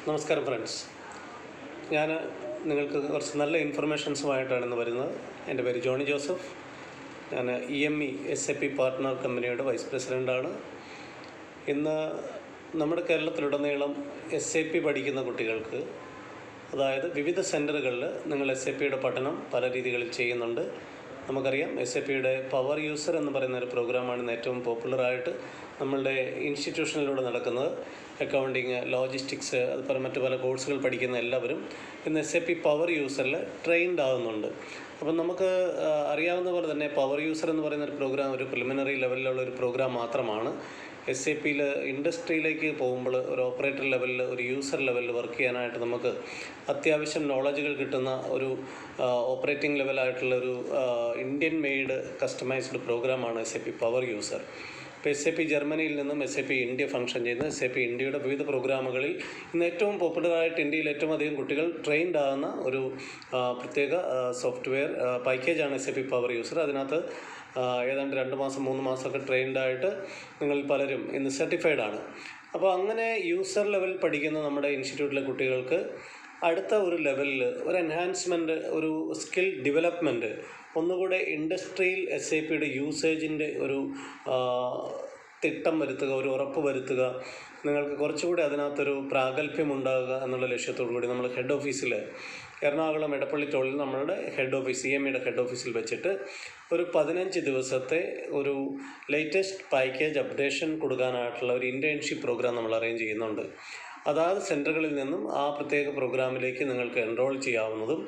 നമസ്കാരം ഫ്രണ്ട്സ്, ഞാൻ നിങ്ങൾക്ക് കുറച്ച് നല്ല ഇൻഫർമേഷൻസുമായിട്ടാണ് ഇന്ന് വരുന്നത്. എൻ്റെ പേര് ജോണി ജോസഫ്. ഞാൻ EME SAP പാർട്ട്ണർ കമ്പനിയുടെ വൈസ് പ്രസിഡൻ്റാണ്. ഇന്ന് നമ്മുടെ കേരളത്തിലുടനീളം SAP പഠിക്കുന്ന കുട്ടികൾക്ക്, അതായത് വിവിധ സെൻറ്ററുകളിൽ നിങ്ങൾ SAPയുടെ പഠനം പല രീതികളിൽ ചെയ്യുന്നുണ്ട്. നമുക്കറിയാം, SAPയുടെ പവർ യൂസർ എന്ന് പറയുന്ന ഒരു പ്രോഗ്രാമാണ് ഇന്ന് ഏറ്റവും പോപ്പുലറായിട്ട് നമ്മളുടെ ഇൻസ്റ്റിറ്റ്യൂഷനിലൂടെ നടക്കുന്നത്. അക്കൗണ്ടിങ്, ലോജിസ്റ്റിക്സ്, അതുപോലെ മറ്റു പല കോഴ്സുകൾ പഠിക്കുന്ന എല്ലാവരും ഇന്ന് SAP പവർ യൂസറിൽ ട്രെയിൻഡ് ആകുന്നുണ്ട്. അപ്പം നമുക്ക് അറിയാവുന്ന പോലെ തന്നെ പവർ യൂസർ എന്ന് പറയുന്ന ഒരു പ്രോഗ്രാം ഒരു പ്രിലിമിനറി ലെവലിലുള്ള ഒരു പ്രോഗ്രാം മാത്രമാണ്. SAPയിൽ ഇൻഡസ്ട്രിയിലേക്ക് പോകുമ്പോൾ ഒരു ഓപ്പറേറ്റർ ലെവലിൽ, ഒരു യൂസർ ലെവലിൽ വർക്ക് ചെയ്യാനായിട്ട് നമുക്ക് അത്യാവശ്യം നോളജുകൾ കിട്ടുന്ന ഒരു ഓപ്പറേറ്റിംഗ് ലെവലായിട്ടുള്ള ഒരു ഇന്ത്യൻ മെയ്ഡ് കസ്റ്റമൈസ്ഡ് പ്രോഗ്രാമാണ് SAP പവർ യൂസർ. ഇപ്പോൾ SAP ജർമ്മനിയിൽ നിന്നും SAP ഇന്ത്യ ഫംഗ്ഷൻ ചെയ്യുന്ന SAP ഇന്ത്യയുടെ വിവിധ പ്രോഗ്രാമുകളിൽ ഇന്ന് ഏറ്റവും പോപ്പുലറായിട്ട് ഇന്ത്യയിൽ ഏറ്റവും അധികം കുട്ടികൾ ട്രെയിൻഡ് ആകുന്ന ഒരു പ്രത്യേക സോഫ്റ്റ്വെയർ പാക്കേജാണ് SAP പവർ യൂസർ. അതിനകത്ത് ഏതാണ്ട് 2 മാസം 3 മാസമൊക്കെ ട്രെയിൻഡായിട്ട് നിങ്ങൾ പലരും ഇന്ന് സർട്ടിഫൈഡ് ആണ്. അപ്പോൾ അങ്ങനെ യൂസർ ലെവൽ പഠിക്കുന്ന നമ്മുടെ ഇൻസ്റ്റിറ്റ്യൂട്ടിലെ കുട്ടികൾക്ക് അടുത്ത ഒരു ലെവലിൽ ഒരു എൻഹാൻസ്മെൻറ്റ്, ഒരു സ്കിൽ ഡെവലപ്മെൻറ്റ്, ഒന്നുകൂടെ ഇൻഡസ്ട്രിയിൽ SAPയുടെ യൂസേജിൻ്റെ ഒരു തിട്ടം വരുത്തുക, ഒരു ഉറപ്പ് വരുത്തുക, നിങ്ങൾക്ക് കുറച്ചുകൂടി അതിനകത്തൊരു പ്രാഗൽഭ്യം ഉണ്ടാകുക എന്നുള്ള ലക്ഷ്യത്തോടു കൂടി നമ്മൾ ഹെഡ് ഓഫീസിൽ എറണാകുളം എടപ്പള്ളി ടോളിൽ നമ്മളുടെ ഹെഡ് ഓഫീസ് EMEയുടെ ഹെഡ് ഓഫീസിൽ വെച്ചിട്ട് ഒരു 15 ദിവസത്തെ ഒരു ലേറ്റസ്റ്റ് പാക്കേജ് അപ്ഡേഷൻ കൊടുക്കാനായിട്ടുള്ള ഒരു ഇൻറ്റേൺഷിപ്പ് പ്രോഗ്രാം നമ്മൾ അറേഞ്ച് ചെയ്യുന്നുണ്ട്. അതാത് സെൻറ്ററുകളിൽ നിന്നും ആ പ്രത്യേക പ്രോഗ്രാമിലേക്ക് നിങ്ങൾക്ക് എൻറോൾ ചെയ്യാവുന്നതും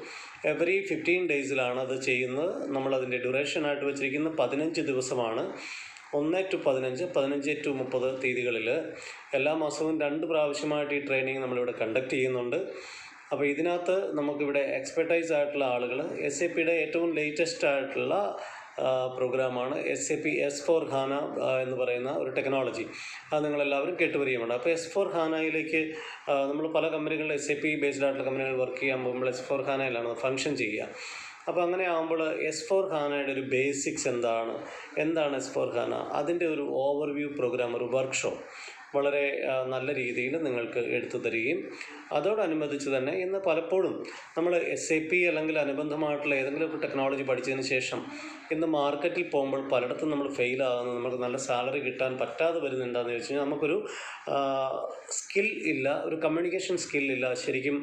എവറി 15 ഡേയ്സിലാണ് അത് ചെയ്യുന്നത്. നമ്മളതിൻ്റെ ഡ്യൂറേഷനായിട്ട് വെച്ചിരിക്കുന്ന 15 ദിവസമാണ്. 1 to 15, 15 to 30 തീയതികളിൽ എല്ലാ മാസവും 2 പ്രാവശ്യമായിട്ട് ഈ ട്രെയിനിങ് നമ്മളിവിടെ കണ്ടക്ട് ചെയ്യുന്നുണ്ട്. അപ്പോൾ ഇതിനകത്ത് നമുക്കിവിടെ എക്സ്പെർട്ടൈസ് ആയിട്ടുള്ള ആളുകൾ, SAPയുടെ ഏറ്റവും ലേറ്റസ്റ്റ് ആയിട്ടുള്ള പ്രോഗ്രാമാണ് SAP S/4HANA എന്ന് പറയുന്ന ഒരു ടെക്നോളജി. അത് നിങ്ങളെല്ലാവരും കേട്ടുപരിചയമുണ്ട്. അപ്പോൾ S/4HANAയിലേക്ക് നമ്മൾ പല കമ്പനികളിൽ SAP ബേസ്ഡ് ആയിട്ടുള്ള കമ്പനികൾ വർക്ക് ചെയ്യാൻ പോകുമ്പോൾ S/4HANAയിലാണ് ഫങ്ഷൻ ചെയ്യുക. അപ്പോൾ അങ്ങനെ ആകുമ്പോൾ S/4HANAയുടെ ഒരു ബേസിക്സ് എന്താണ് S/4HANA, അതിൻ്റെ ഒരു ഓവർവ്യൂ പ്രോഗ്രാം, ഒരു വർക്ക്ഷോപ്പ് വളരെ നല്ല രീതിയിൽ നിങ്ങൾക്ക് എടുത്തു തരികയും, അതോടനുബന്ധിച്ച് തന്നെ ഇന്ന് പലപ്പോഴും നമ്മൾ SAP അല്ലെങ്കിൽ അനുബന്ധമായിട്ടുള്ള ഏതെങ്കിലും ടെക്നോളജി പഠിച്ചതിന് ശേഷം ഇന്ന് മാർക്കറ്റിൽ പോകുമ്പോൾ പലയിടത്തും നമ്മൾ ഫെയിലാകുന്നത്, നമുക്ക് നല്ല സാലറി കിട്ടാൻ പറ്റാതെ വരുന്നുണ്ടെന്ന് ചോദിച്ചു കഴിഞ്ഞാൽ നമുക്കൊരു സ്കിൽ ഇല്ല, ഒരു കമ്മ്യൂണിക്കേഷൻ സ്കില്ലില്ല. ശരിക്കും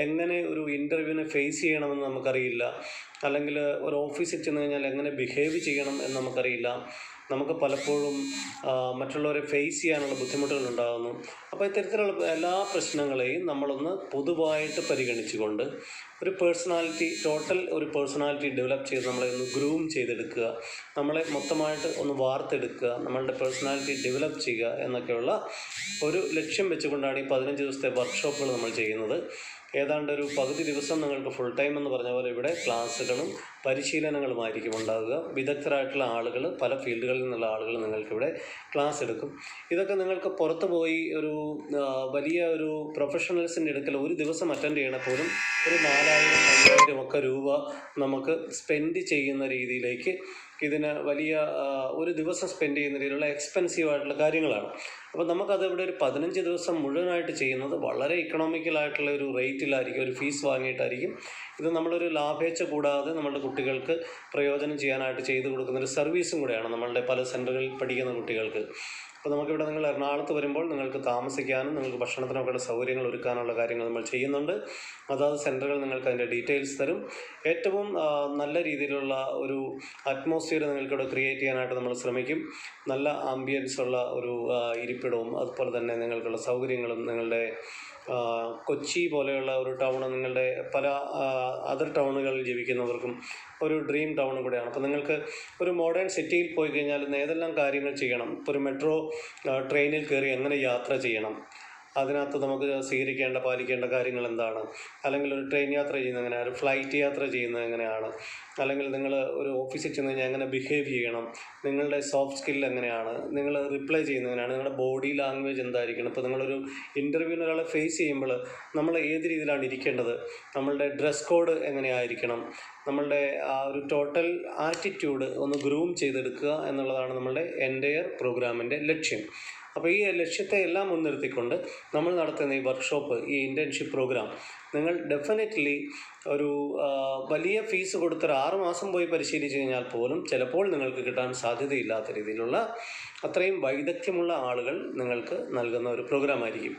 എങ്ങനെ ഒരു ഇൻ്റർവ്യൂവിനെ ഫേസ് ചെയ്യണമെന്ന് നമുക്കറിയില്ല, അല്ലെങ്കിൽ ഒരു ഓഫീസിൽ ചെന്ന് കഴിഞ്ഞാൽ എങ്ങനെ ബിഹേവ് ചെയ്യണം എന്ന് നമുക്കറിയില്ല. നമുക്ക് പലപ്പോഴും മറ്റുള്ളവരെ ഫേസ് ചെയ്യാനുള്ള ബുദ്ധിമുട്ടുകൾ ഉണ്ടാകുന്നു. അപ്പോൾ ഇത്തരത്തിലുള്ള എല്ലാ പ്രശ്നങ്ങളെയും നമ്മളൊന്ന് പൊതുവായിട്ട് പരിഗണിച്ചുകൊണ്ട് ഒരു ടോട്ടൽ പേഴ്സണാലിറ്റി ഡെവലപ്പ് ചെയ്ത് നമ്മളെ ഒന്ന് ഗ്രൂം ചെയ്തെടുക്കുക, നമ്മളെ മൊത്തമായിട്ട് ഒന്ന് വാർത്തെടുക്കുക, നമ്മളുടെ പേഴ്സണാലിറ്റി ഡെവലപ്പ് ചെയ്യുക എന്നൊക്കെയുള്ള ഒരു ലക്ഷ്യം വെച്ചുകൊണ്ടാണ് ഈ 15 ദിവസത്തെ വർക്ക്ഷോപ്പുകൾ നമ്മൾ ചെയ്യുന്നത്. ഏതാണ്ട് ഒരു പകുതി ദിവസം നിങ്ങൾക്ക് ഫുൾ ടൈം എന്ന് പറഞ്ഞ പോലെ ഇവിടെ ക്ലാസ്സുകളും പരിശീലനങ്ങളുമായിരിക്കും ഉണ്ടാകുക. വിദഗ്ധരായിട്ടുള്ള ആളുകൾ, പല ഫീൽഡുകളിൽ നിന്നുള്ള ആളുകൾ നിങ്ങൾക്കിവിടെ ക്ലാസ് എടുക്കും. ഇതൊക്കെ നിങ്ങൾക്ക് പുറത്ത് പോയി ഒരു വലിയ ഒരു പ്രൊഫഷണൽസിൻ്റെ അടുക്കൽ ഒരു ദിവസം അറ്റൻഡ് ചെയ്യണ പോലും ഒരു 4000-5000 ഒക്കെ രൂപ നമുക്ക് സ്പെൻഡ് ചെയ്യുന്ന രീതിയിലേക്ക്, ഇതിന് വലിയ ഒരു ദിവസം സ്പെൻഡ് ചെയ്യുന്ന രീതിയിലുള്ള എക്സ്പെൻസീവ് ആയിട്ടുള്ള കാര്യങ്ങളാണ്. അപ്പോൾ നമുക്കത് ഇവിടെ ഒരു 15 ദിവസം മുഴുവനായിട്ട് ചെയ്യുന്നത് വളരെ ഇക്കണോമിക്കലായിട്ടുള്ള ഒരു റേറ്റിലായിരിക്കും, ഒരു ഫീസ് വാങ്ങിയിട്ടായിരിക്കും. ഇത് നമ്മളൊരു ലാഭേച്ഛ കൂടാതെ നമ്മളുടെ കുട്ടികൾക്ക് പ്രയോജനം ചെയ്യാനായിട്ട് ചെയ്തു കൊടുക്കുന്നൊരു സർവീസും കൂടെയാണ് നമ്മളുടെ പല സെൻറ്ററുകളിൽ പഠിക്കുന്ന കുട്ടികൾക്ക്. അപ്പോൾ നമുക്കിവിടെ നിങ്ങൾ എറണാകുളത്ത് വരുമ്പോൾ നിങ്ങൾക്ക് താമസിക്കാനും നിങ്ങൾക്ക് ഭക്ഷണത്തിനൊക്കെയുള്ള സൗകര്യങ്ങൾ ഒരുക്കാനുള്ള കാര്യങ്ങൾ നമ്മൾ ചെയ്യുന്നുണ്ട്. അതാത് സെൻറ്ററുകൾ നിങ്ങൾക്ക് അതിൻ്റെ ഡീറ്റെയിൽസ് തരും. ഏറ്റവും നല്ല രീതിയിലുള്ള ഒരു അറ്റ്മോസ്ഫിയർ നിങ്ങൾക്കിവിടെ ക്രിയേറ്റ് ചെയ്യാനായിട്ട് നമ്മൾ ശ്രമിക്കും. നല്ല ആംബിയൻസ് ഉള്ള ഒരു ഇരിപ്പിടവും അതുപോലെ തന്നെ നിങ്ങൾക്കുള്ള സൗകര്യങ്ങളും, നിങ്ങളുടെ കൊച്ചി പോലെയുള്ള ഒരു ടൗൺ നിങ്ങളുടെ പല അതർ ടൗണുകളിൽ ജീവിക്കുന്നവർക്കും ഒരു ഡ്രീം ടൗൺ കൂടെയാണ്. അപ്പോൾ നിങ്ങൾക്ക് ഒരു മോഡേൺ സിറ്റിയിൽ പോയി കഴിഞ്ഞാൽ ഇന്ന് ഏതെല്ലാം കാര്യങ്ങൾ ചെയ്യണം, ഇപ്പോൾ ഒരു മെട്രോ ട്രെയിനിൽ കയറി എങ്ങനെ യാത്ര ചെയ്യണം, അതിനകത്ത് നമുക്ക് പാലിക്കേണ്ട കാര്യങ്ങൾ എന്താണ്, അല്ലെങ്കിൽ ഒരു ട്രെയിൻ യാത്ര ചെയ്യുന്നത് എങ്ങനെയാണ്, ഒരു ഫ്ലൈറ്റ് യാത്ര ചെയ്യുന്നത് എങ്ങനെയാണ്, അല്ലെങ്കിൽ നിങ്ങൾ ഒരു ഓഫീസിൽ ചെന്ന് കഴിഞ്ഞാൽ എങ്ങനെ ബിഹേവ് ചെയ്യണം, നിങ്ങളുടെ സോഫ്റ്റ് സ്കിൽ എങ്ങനെയാണ്, നിങ്ങൾ റിപ്ലൈ ചെയ്യുന്നത് എങ്ങനെയാണ്, നിങ്ങളുടെ ബോഡി ലാംഗ്വേജ് എന്തായിരിക്കണം. ഇപ്പോൾ നിങ്ങളൊരു ഇൻ്റർവ്യൂവിന് ഒരാളെ ഫേസ് ചെയ്യുമ്പോൾ നമ്മൾ ഏത് രീതിയിലാണ് ഇരിക്കേണ്ടത്, നമ്മളുടെ ഡ്രസ് കോഡ് എങ്ങനെയായിരിക്കണം, നമ്മളുടെ ആ ഒരു ടോട്ടൽ ആറ്റിറ്റ്യൂഡ് ഒന്ന് ഗ്രൂം ചെയ്തെടുക്കുക എന്നുള്ളതാണ് നമ്മളുടെ എൻ്റയർ പ്രോഗ്രാമിൻ്റെ ലക്ഷ്യം. അപ്പോൾ ഈ ലക്ഷ്യത്തെ എല്ലാം മുൻനിർത്തിക്കൊണ്ട് നമ്മൾ നടത്തുന്ന ഈ വർക്ക്ഷോപ്പ്, ഈ ഇൻറ്റേൺഷിപ്പ് പ്രോഗ്രാം നിങ്ങൾ ഡെഫിനറ്റ്ലി ഒരു വലിയ ഫീസ് കൊടുത്തൊരു 6 മാസം പോയി പരിശീലിച്ച് കഴിഞ്ഞാൽ പോലും ചിലപ്പോൾ നിങ്ങൾക്ക് കിട്ടാൻ സാധ്യതയില്ലാത്ത രീതിയിലുള്ള അത്രയും വൈദഗ്ധ്യമുള്ള ആളുകൾ നിങ്ങൾക്ക് നൽകുന്ന ഒരു പ്രോഗ്രാമായിരിക്കും.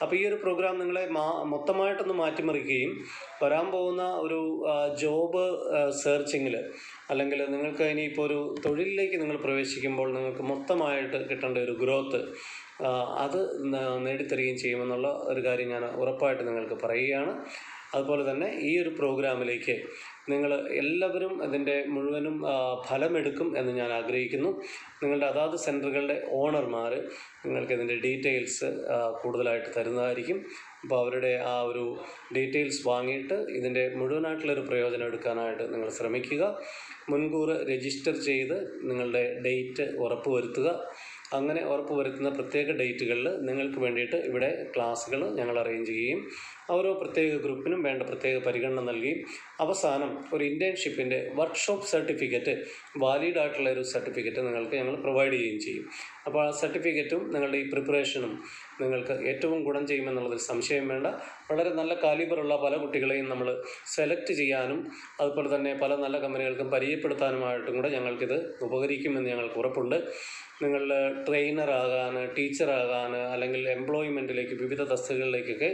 അപ്പോൾ ഈ ഒരു പ്രോഗ്രാം നിങ്ങളെ മൊത്തമായിട്ടൊന്ന് മാറ്റിമറിക്കുകയും വരാൻ പോകുന്ന ഒരു ജോബ് സെർച്ചിങ്ങിൽ, അല്ലെങ്കിൽ നിങ്ങൾക്ക് ഇനിയിപ്പോൾ ഒരു തൊഴിലിലേക്ക് നിങ്ങൾ പ്രവേശിക്കുമ്പോൾ നിങ്ങൾക്ക് മൊത്തമായിട്ട് കിട്ടേണ്ട ഒരു ഗ്രോത്ത് അത് നേടിത്തരികയും ചെയ്യുമെന്നുള്ള ഒരു കാര്യം ഞാൻ ഉറപ്പായിട്ട് നിങ്ങൾക്ക് പറയുകയാണ്. അതുപോലെ തന്നെ ഈ ഒരു പ്രോഗ്രാമിലേക്ക് നിങ്ങൾ എല്ലാവരും അതിൻ്റെ മുഴുവനും ഫലമെടുക്കും എന്ന് ഞാൻ ആഗ്രഹിക്കുന്നു. നിങ്ങളുടെ അതാത് സെൻറ്ററുകളുടെ ഓണർമാർ നിങ്ങൾക്ക് ഇതിൻ്റെ ഡീറ്റെയിൽസ് കൂടുതലായിട്ട് തരുന്നതായിരിക്കും. അപ്പോൾ അവരുടെ ആ ഒരു ഡീറ്റെയിൽസ് വാങ്ങിയിട്ട് ഇതിൻ്റെ മുഴുവനായിട്ടുള്ളൊരു പ്രയോജനം എടുക്കാനായിട്ട് നിങ്ങൾ ശ്രമിക്കുക. മുൻകൂർ രജിസ്റ്റർ ചെയ്ത് നിങ്ങളുടെ ഡേറ്റ് ഉറപ്പുവരുത്തുക. അങ്ങനെ ഉറപ്പുവരുത്തുന്ന പ്രത്യേക ഡേറ്റുകളിൽ നിങ്ങൾക്ക് വേണ്ടിയിട്ട് ഇവിടെ ക്ലാസ്സുകൾ ഞങ്ങൾ അറേഞ്ച് ചെയ്യുകയും ഓരോ പ്രത്യേക ഗ്രൂപ്പിനും വേണ്ട പ്രത്യേക പരിഗണന നൽകുകയും അവസാനം ഒരു ഇൻറ്റേൺഷിപ്പിൻ്റെ വർക്ക്ഷോപ്പ് സർട്ടിഫിക്കറ്റ്, വാലിഡ് ആയിട്ടുള്ള ഒരു സർട്ടിഫിക്കറ്റ് നിങ്ങൾക്ക് ഞങ്ങൾ പ്രൊവൈഡ് ചെയ്യുകയും ചെയ്യും. അപ്പോൾ ആ സർട്ടിഫിക്കറ്റും നിങ്ങളുടെ ഈ പ്രിപ്പറേഷനും നിങ്ങൾക്ക് ഏറ്റവും ഗുണം ചെയ്യുമെന്നുള്ളതിൽ സംശയം വേണ്ട. വളരെ നല്ല കാലിബറുള്ള പല കുട്ടികളെയും നമ്മൾ സെലക്ട് ചെയ്യാനും അതുപോലെ തന്നെ പല നല്ല കമ്പനികൾക്കും പരിചയപ്പെടുത്താനുമായിട്ടും കൂടെ ഞങ്ങൾക്കിത് ഉപകരിക്കുമെന്ന് ഞങ്ങൾക്ക് ഉറപ്പുണ്ട്. നിങ്ങൾ ട്രെയിനറാകാൻ, ടീച്ചറാകാൻ, അല്ലെങ്കിൽ എംപ്ലോയ്മെൻറ്റിലേക്ക് വിവിധ തസ്തികകളിലേക്കൊക്കെ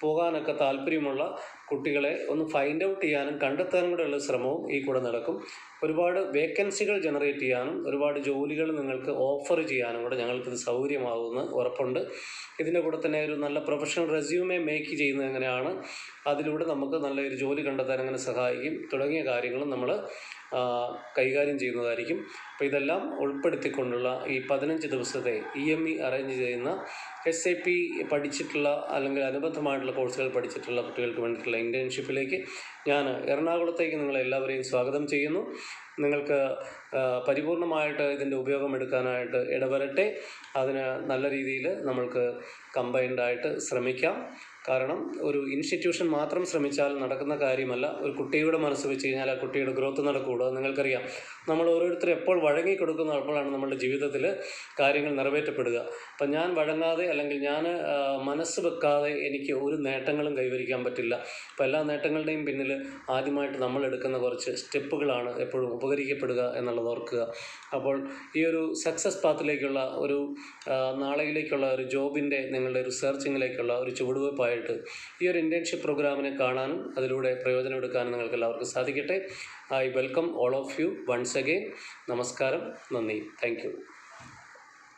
പോകാനൊക്കെ താല്പര്യമുള്ള കുട്ടികളെ ഒന്ന് ഫൈൻഡ് ഔട്ട് ചെയ്യാനും കണ്ടെത്താനും കൂടെയുള്ള ശ്രമവും ഈ കൂടെ നടക്കും. ഒരുപാട് വേക്കൻസികൾ ജനറേറ്റ് ചെയ്യാനും ഒരുപാട് ജോലികൾ നിങ്ങൾക്ക് ഓഫർ ചെയ്യാനും കൂടെ ഞങ്ങൾക്കിത് സൗകര്യമാകുമെന്ന് ഉറപ്പുണ്ട്. ഇതിൻ്റെ കൂടെ തന്നെ ഒരു നല്ല പ്രൊഫഷണൽ റെസ്യൂമെ മേക്ക് ചെയ്യുന്നത് എങ്ങനെയാണ്, അതിലൂടെ നമുക്ക് നല്ലൊരു ജോലി കണ്ടെത്താൻ എങ്ങനെ സഹായിക്കും തുടങ്ങിയ കാര്യങ്ങളും നമ്മൾ കൈകാര്യം ചെയ്യുന്നതായിരിക്കും. അപ്പോൾ ഇതെല്ലാം ഉൾപ്പെടുത്തിക്കൊണ്ടുള്ള ഈ 15 ദിവസത്തെ EME അറേഞ്ച് ചെയ്യുന്ന SAP പഠിച്ചിട്ടുള്ള അല്ലെങ്കിൽ അനുബന്ധമായിട്ടുള്ള കോഴ്സുകൾ പഠിച്ചിട്ടുള്ള കുട്ടികൾക്ക് വേണ്ടിയിട്ടുള്ള ഇൻറ്റേൺഷിപ്പിലേക്ക് ഞാൻ എറണാകുളത്തേക്ക് നിങ്ങളെല്ലാവരെയും സ്വാഗതം ചെയ്യുന്നു. നിങ്ങൾക്ക് പരിപൂർണമായിട്ട് ഇതിൻ്റെ ഉപയോഗം എടുക്കാനായിട്ട് ഇടവരട്ടെ. അതിന് നല്ല രീതിയിൽ നമ്മൾക്ക് കമ്പൈൻഡായിട്ട് ശ്രമിക്കാം. കാരണം ഒരു ഇൻസ്റ്റിറ്റ്യൂഷൻ മാത്രം ശ്രമിച്ചാൽ നടക്കുന്ന കാര്യമല്ല. ഒരു കുട്ടിയുടെ മനസ്സ് വെച്ച് കഴിഞ്ഞാൽ ആ കുട്ടിയുടെ ഗ്രോത്ത് നടക്കുകയുള്ളൂ. അത് നിങ്ങൾക്കറിയാം. നമ്മൾ ഓരോരുത്തരും എപ്പോൾ വഴങ്ങിക്കൊടുക്കുന്ന അപ്പോഴാണ് നമ്മുടെ ജീവിതത്തിൽ കാര്യങ്ങൾ നിറവേറ്റപ്പെടുക. അപ്പം ഞാൻ വഴങ്ങാതെ അല്ലെങ്കിൽ ഞാൻ മനസ്സ് വെക്കാതെ എനിക്ക് ഒരു നേട്ടങ്ങളും കൈവരിക്കാൻ പറ്റില്ല. അപ്പോൾ എല്ലാ നേട്ടങ്ങളുടെയും പിന്നിൽ ആദ്യമായിട്ട് നമ്മൾ എടുക്കുന്ന കുറച്ച് സ്റ്റെപ്പുകളാണ് എപ്പോഴും ഉപകരിക്കപ്പെടുക എന്നുള്ളത് ഓർക്കുക. അപ്പോൾ ഈ ഒരു സക്സസ് പാത്തിലേക്കുള്ള ഒരു നാളെയിലേക്കുള്ള ഒരു ജോബിൻ്റെ നിങ്ങളുടെ ഒരു സെർച്ചിങ്ങിലേക്കുള്ള ഒരു ചുവടുവയ്പ്പായിട്ട് ഈ ഒരു ഇൻറ്റേൺഷിപ്പ് പ്രോഗ്രാമിനെ കാണാനും അതിലൂടെ പ്രയോജനമെടുക്കാനും നിങ്ങൾക്ക് എല്ലാവർക്കും സാധിക്കട്ടെ. I welcome all of you once again. നമസ്കാരം, നന്ദി, താങ്ക് യു.